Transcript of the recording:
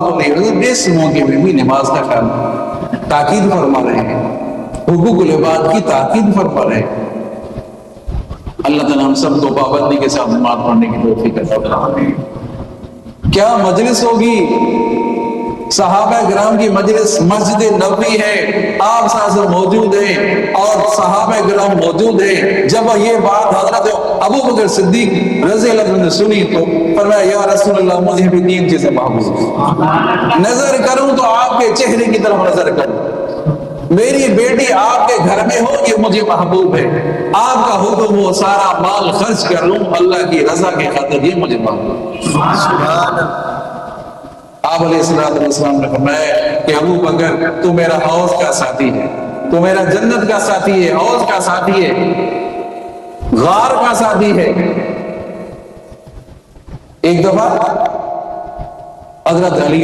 इस मौके में भी नमाज का ख्याल ताकीद फरमा रहे हैं, हुकूकुल इबाद की ताकीद फरमा रहे हैं। अल्लाह ताला हम सबको पाबंदी के साथ नमाज पढ़ने की तौफीक अता फरमाए। क्या मजलिस होगी, सहाबा किराम की मजलिस मस्जिद नबवी है, आप साथ मौजूद हैं और सहाबा किराम मौजूद हैं। जब ये बात हजरत अबू बकर सिद्दीक रज़ी अल्लाह अन्हु ने सुनी तो फरमाया, या रसूल अल्लाह, मुझे भी तीन चीजें महबूब हैं। नजर करूं तो आपके चेहरे की तरफ नजर करूं, मेरी बेटी आपके घर में हो ये मुझे महबूब है, आपका हुक्म हो सारा माल खर्च कर लूं अल्लाह की रजा के खातिर ये मुझे महबूब। आप अलैहिस्सलाम ने फरमाया कि अबू बकर तू मेरा हौज का साथी है, तू मेरा जन्नत का साथी है, हौज का साथी है, गार का साथी है। एक दफा हजरत अली